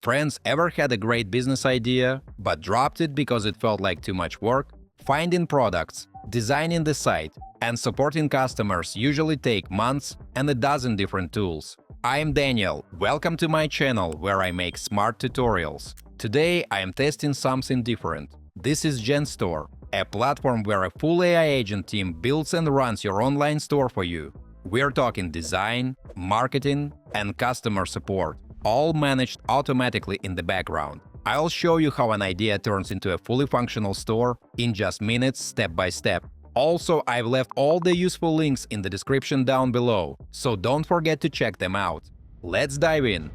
Friends, ever had a great business idea, but dropped it because it felt like too much work? Finding products, designing the site, and supporting customers usually take months and a dozen different tools. I'm Daniel, welcome to my channel where I make smart tutorials. Today I am testing something different. This is Genstore, a platform where a full AI agent team builds and runs your online store for you. We're talking design, marketing, and customer support, all managed automatically in the background. I'll show you how an idea turns into a fully functional store in just minutes, step by step. Also, I've left all the useful links in the description down below, so don't forget to check them out. Let's dive in.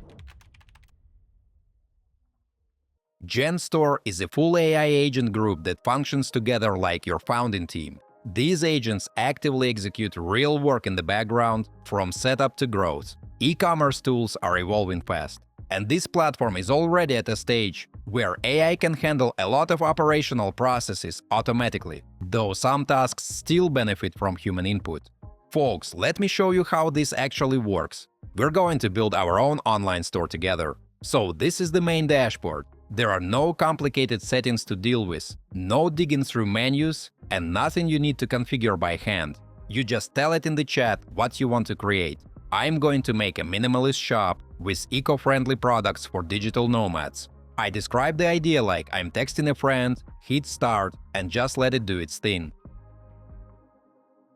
Genstore is a full AI agent group that functions together like your founding team. These agents actively execute real work in the background, from setup to growth. E-commerce tools are evolving fast, and this platform is already at a stage where AI can handle a lot of operational processes automatically, though some tasks still benefit from human input. Folks, let me show you how this actually works. We're going to build our own online store together. So this is the main dashboard. There are no complicated settings to deal with, no digging through menus, and nothing you need to configure by hand. You just tell it in the chat what you want to create. I'm going to make a minimalist shop with eco-friendly products for digital nomads. I describe the idea like I'm texting a friend, hit start, and just let it do its thing.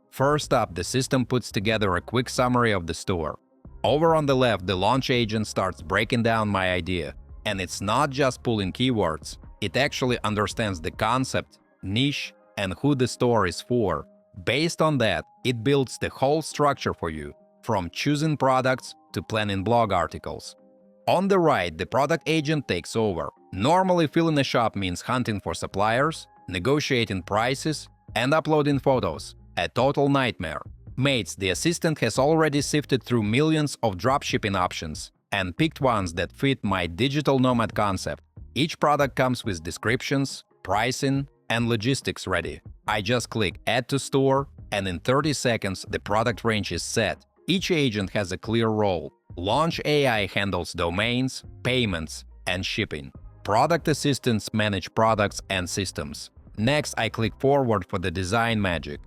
First up, the system puts together a quick summary of the store. Over on the left, the launch agent starts breaking down my idea. And it's not just pulling keywords, it actually understands the concept, niche, and who the store is for. Based on that, it builds the whole structure for you, from choosing products to planning blog articles. On the right, the product agent takes over. Normally, filling a shop means hunting for suppliers, negotiating prices, and uploading photos. A total nightmare. Mates, the assistant has already sifted through millions of dropshipping options and picked ones that fit my digital nomad concept. Each product comes with descriptions, pricing, and logistics ready. I just click Add to Store, and in 30 seconds the product range is set. Each agent has a clear role. Launch AI handles domains, payments, and shipping. Product assistants manage products and systems. Next, I click Forward for the design magic.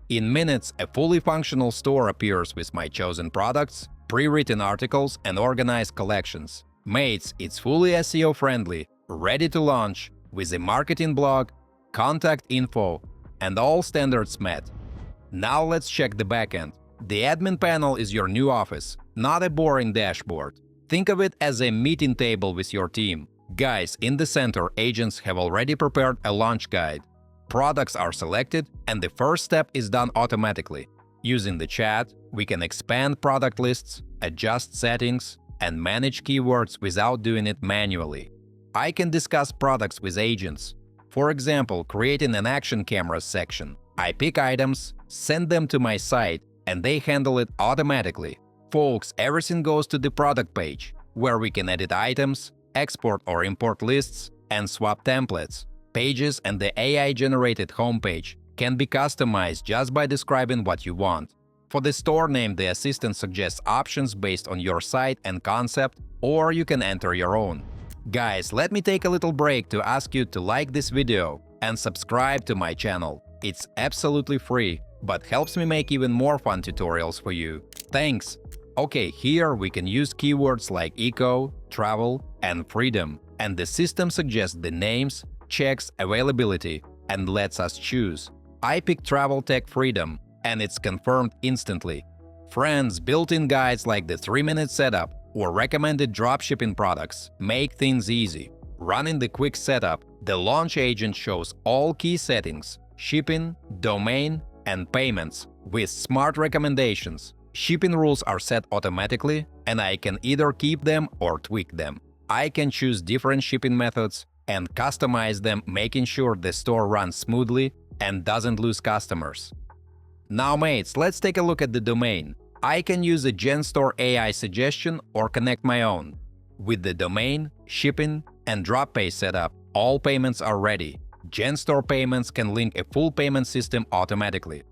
In minutes, a fully functional store appears with my chosen products, pre-written articles, and organized collections. Mates, it's fully SEO-friendly, ready to launch, with a marketing blog, contact info, and all standards met. Now let's check the backend. The admin panel is your new office, not a boring dashboard. Think of it as a meeting table with your team. Guys, in the center, agents have already prepared a launch guide. Products are selected, and the first step is done automatically. Using the chat, we can expand product lists, adjust settings, and manage keywords without doing it manually. I can discuss products with agents. For example, creating an action cameras section. I pick items, send them to my site, and they handle it automatically. Folks, everything goes to the product page, where we can edit items, export or import lists, and swap templates. Pages and the AI-generated homepage can be customized just by describing what you want. For the store name, the assistant suggests options based on your site and concept, or you can enter your own. Guys, let me take a little break to ask you to like this video and subscribe to my channel. It's absolutely free, but helps me make even more fun tutorials for you. Thanks! Okay, here we can use keywords like eco, travel, and freedom, and the system suggests the names, checks availability, and lets us choose. I pick Travel Tech Freedom, and it's confirmed instantly. Friends, built-in guides like the 3-minute setup or recommended dropshipping products make things easy. Running the quick setup, the launch agent shows all key settings, shipping, domain, and payments, with smart recommendations. Shipping rules are set automatically, and I can either keep them or tweak them. I can choose different shipping methods and customize them, making sure the store runs smoothly and doesn't lose customers. Now mates, let's take a look at the domain. I can use a Genstore AI suggestion or connect my own. With the domain, shipping, and drop pay setup, all payments are ready. Genstore payments can link a full payment system automatically.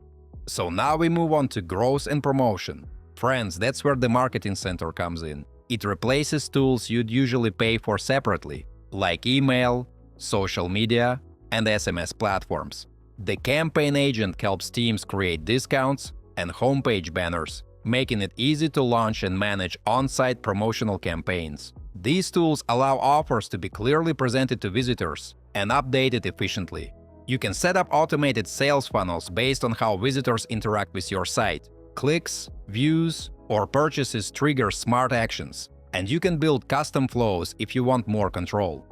So now we move on to growth and promotion. Friends, that's where the marketing center comes in. It replaces tools you'd usually pay for separately, like email, social media, and SMS platforms. The campaign agent helps teams create discounts and homepage banners, making it easy to launch and manage on-site promotional campaigns. These tools allow offers to be clearly presented to visitors and updated efficiently. You can set up automated sales funnels based on how visitors interact with your site. Clicks, views, or purchases trigger smart actions, and you can build custom flows if you want more control.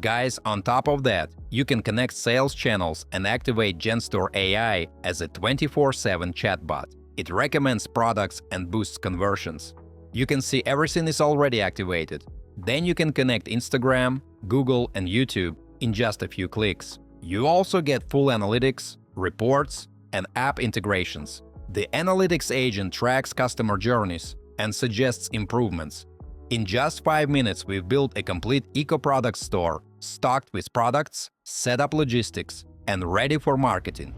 Guys, on top of that, you can connect sales channels and activate Genstore AI as a 24/7 chatbot. It recommends products and boosts conversions. You can see everything is already activated. Then you can connect Instagram, Google, and YouTube in just a few clicks. You also get full analytics, reports, and app integrations. The analytics agent tracks customer journeys and suggests improvements. In just 5 minutes, we've built a complete eco-product store, stocked with products, set up logistics, and ready for marketing.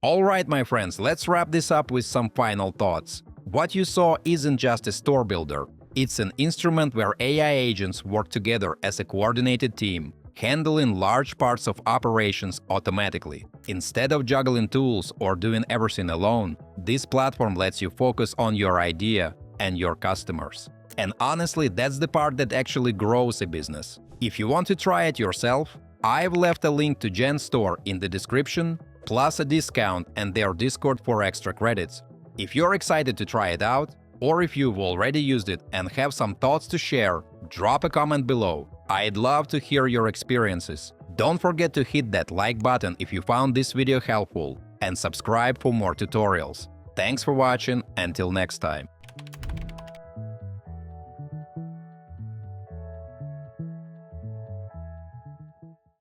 Alright, my friends, let's wrap this up with some final thoughts. What you saw isn't just a store builder. It's an instrument where AI agents work together as a coordinated team, handling large parts of operations automatically. Instead of juggling tools or doing everything alone, this platform lets you focus on your idea and your customers. And honestly, that's the part that actually grows a business. If you want to try it yourself, I've left a link to Genstore in the description, plus a discount and their Discord for extra credits. If you're excited to try it out, or if you've already used it and have some thoughts to share, drop a comment below. I'd love to hear your experiences. Don't forget to hit that like button if you found this video helpful, and subscribe for more tutorials. Thanks for watching, until next time.